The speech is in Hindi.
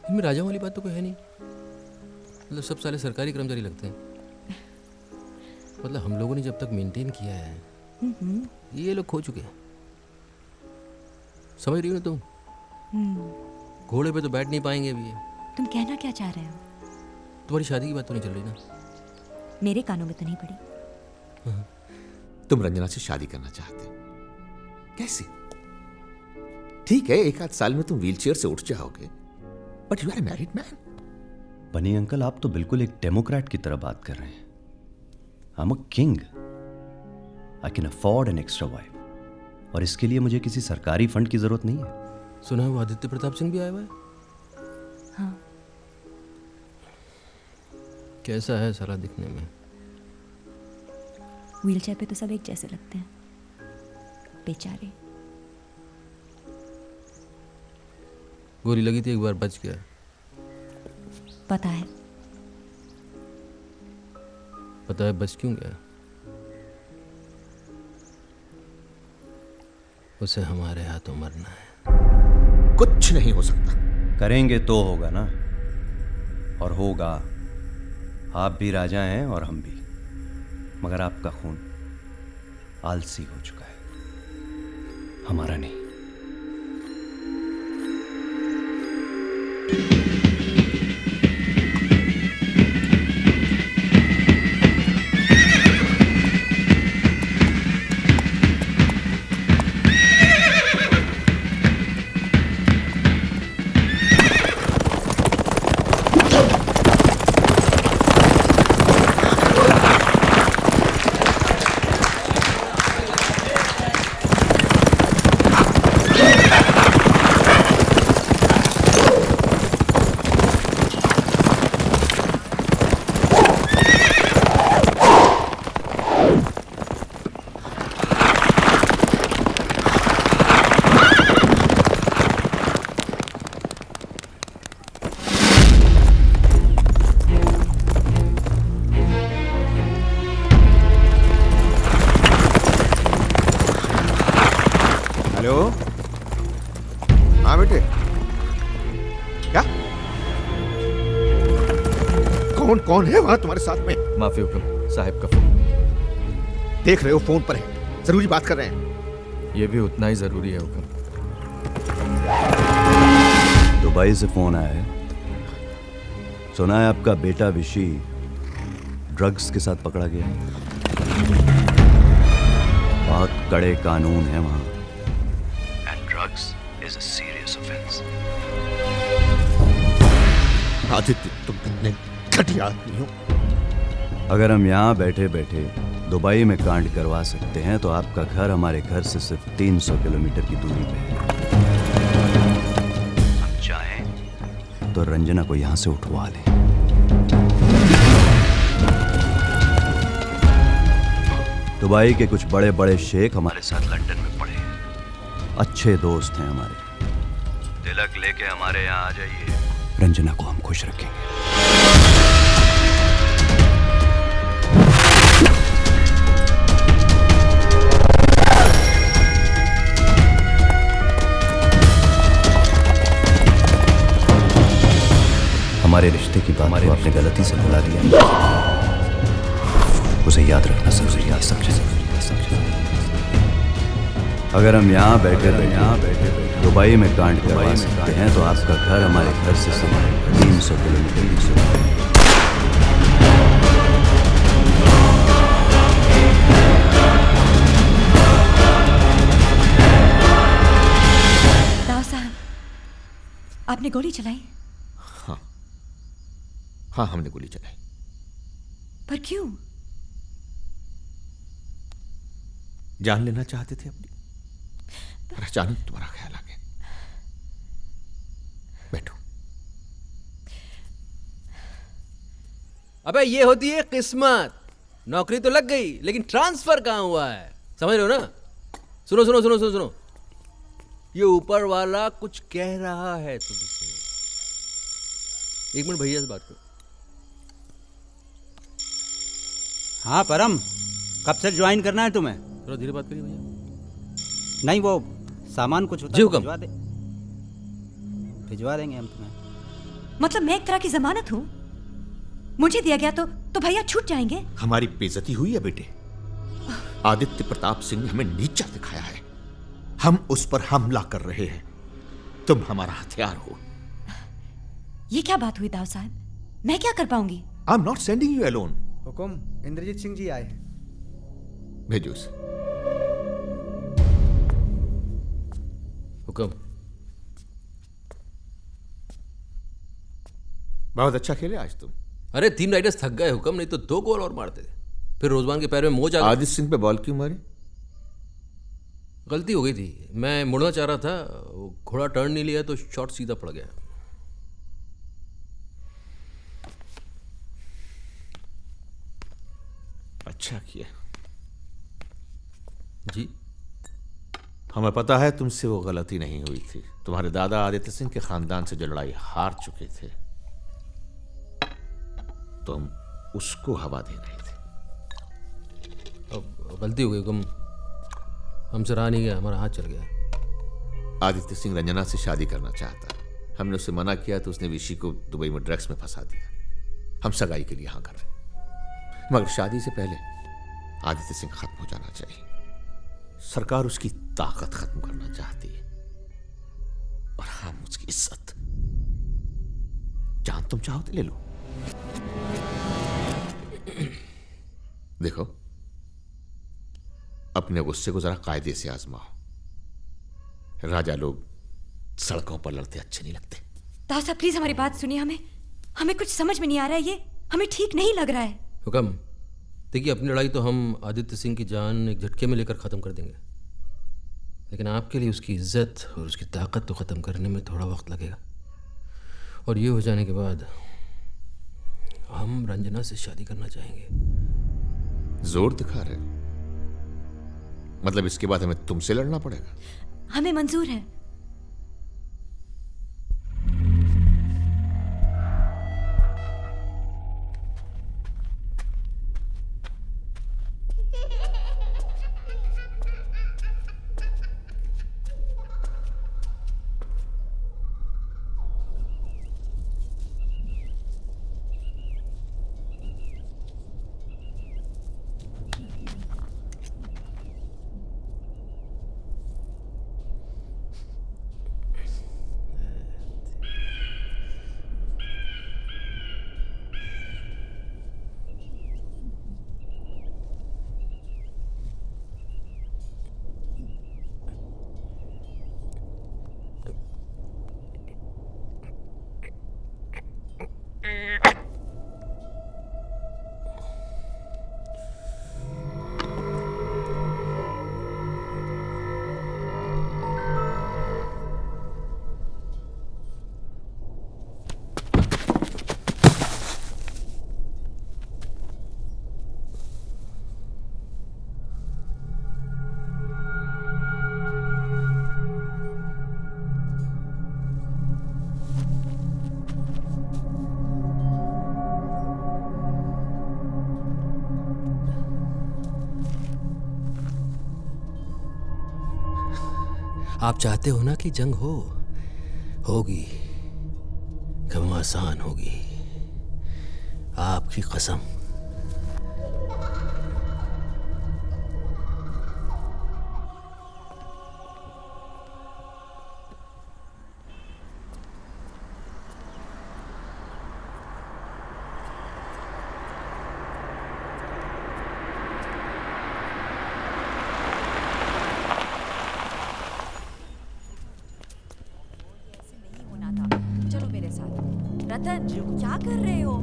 इनमें राजाओं वाली बात तो कोई है नहीं। मतलब सब साले सरकारी कर्मचारी लगते हैं। मतलब हम लोगों ने जब तक मेंटेन किया है, ये लोग खो चुके हैं। समझ रही हो ना तुम? घोड़े पे तो बैठ नहीं पाएंगे अभी ये। तुम कहना क्या चाह रहे हो? तुम्हारी शादी की बात तो नहीं चल रही ना? मेरे कानों में तो नहीं पड़ी। तुम रंजना से शादी करना चाहते हो? कैसे? ठीक है, एक आध साल में तुम व्हीलचेयर से उठ जाओगे, but you are a married man. Bunny uncle, आप तो बिल्कुल एक डेमोक्रेट की तरह बात कर रहे हैं। I am a king, I can afford an extra wife, और इसके लिए मुझे किसी सरकारी फंड की जरूरत नहीं है। सुना है वो आदित्य प्रताप सिंह भी आया हुआ है? हाँ। कैसा है साला दिखने में? व्हीलचेयर पे तो सब एक जैसे लगते हैं, बेचारे। गोली लगी थी एक बार, बच गया। पता है। पता है बच क्यों गया? उसे हमारे हाथों मरना है। कुछ नहीं हो सकता। करेंगे तो होगा ना, और होगा। आप भी राजा हैं और हम भी, मगर आपका खून आलसी हो चुका है, हमारा नहीं। हाँ बेटे, क्या? कौन कौन है वहां तुम्हारे साथ में? माफी हुक्म, साहब का फोन। देख रहे हो फोन पर है, जरूरी बात कर रहे हैं। ये भी उतना ही जरूरी है हुक्म। दुबई से फोन आया है, सुना है आपका बेटा विशी ड्रग्स के साथ पकड़ा गया। बहुत कड़े कानून है वहां, and drugs is a serious offence. Aditya, तुम इतने घटिया आदमी हो। अगर हम यहाँ बैठे बैठे दुबई में कांड करवा सकते हैं, तो आपका घर हमारे घर से सिर्फ 300 किलोमीटर की दूरी पे है। हम चाहें तो रंजना को यहाँ से उठवा लें। दुबई के कुछ बड़े बड़े शेख हमारे साथ लंदन में पड़े हैं, अच्छे दोस्त हैं हमारे। तिलक लेके हमारे यहाँ आ जाइए, रंजना को हम खुश रखेंगे। हमारे रिश्ते की बात को आपने गलती से भुला दिया, उसे याद रखना जरूरी है। समझे? अगर हम यहाँ बैठे दुबई में कांड करवा सकते हैं, तो आपका घर हमारे घर से 300 किलोमीटर की दूरी है। राव साहब, आपने गोली चलाई? हाँ, हमने गोली चलाई। पर क्यों? जान लेना चाहते थे अपनी, पर अचानक तुम्हारा ख्याल आ गया। बैठो। अबे ये होती है किस्मत। नौकरी तो लग गई, लेकिन ट्रांसफर कहाँ हुआ है? समझ रहे हो ना? सुनो सुनो सुनो सुनो सुनो, ये ऊपर वाला कुछ कह रहा है तुमसे। एक मिनट भैया से बात करो। हाँ परम, कब से ज्वाइन करना है तुम्हें? थोड़ा धीरे बात करिए भैया। नहीं, वो सामान कुछ होता जी है हुक्म। भिजवा देंगे हम तुम्हें। मतलब मैं एक तरह की जमानत हूँ? मुझे दिया गया तो भैया छूट जाएंगे? हमारी बेइज्जती हुई है बेटे। आदित्य प्रताप सिंह ने हमें नीचा दिखाया है, हम उस पर हमला कर रहे हैं, तुम हमारा हथियार हो। ये क्या बात हुई दाव साहब? मैं क्या कर पाऊंगी? I am not sending you alone. हुकुम, इंद्रजीत सिंह जी आए हैं। भेजो उसे। हुक्म। बहुत अच्छा खेले आज तुम। अरे 3 राइडर्स थक गए हुक्म, नहीं तो 2 गोल और मारते थे। फिर रोजवान के पैर में मोच आ गई। आदित्य सिंह पे बॉल क्यों मारी? गलती हो गई थी, मैं मुड़ना चाह रहा था, वो घोड़ा टर्न नहीं लिया तो शॉट सीधा पड़ गया। अच्छा किया। जी हमें पता है तुमसे वो गलती नहीं हुई थी। तुम्हारे दादा आदित्य सिंह के खानदान से जो लड़ाई हार चुके थे, तुम उसको हवा दे रहे थे। अब गलती हो गई हुक्म, हमसे रहा नहीं गया, हमारा हाथ चल गया। आदित्य सिंह रंजना से शादी करना चाहता, हमने उससे मना किया तो उसने विशी को दुबई में ड्रग्स में फंसा दिया। हम सगाई के लिए हाँ कर रहे, मगर शादी से पहले आदित्य सिंह खत्म हो जाना चाहिए। सरकार उसकी ताकत खत्म करना चाहती है और हम उसकी इज्जत। जान तुम चाहो तो ले लो। देखो, अपने गुस्से को जरा कायदे से आजमाओ। राजा लोग सड़कों पर लड़ते अच्छे नहीं लगते। दाव साहब प्लीज हमारी बात सुनिए, हमें कुछ समझ में नहीं आ रहा है, ये हमें ठीक नहीं लग रहा है। हुक्म, देखिए अपनी लड़ाई तो हम आदित्य सिंह की जान एक झटके में लेकर ख़त्म कर देंगे, लेकिन आपके लिए उसकी इज्जत और उसकी ताकत तो ख़त्म करने में थोड़ा वक्त लगेगा। और ये हो जाने के बाद हम रंजना से शादी करना चाहेंगे। जोर दिखा रहे, मतलब इसके बाद हमें तुमसे लड़ना पड़ेगा? हमें मंजूर है। आप चाहते हो ना कि जंग होगी, कम आसान होगी, आपकी कसम। चलो मेरे साथ। रतन, क्या कर रहे हो?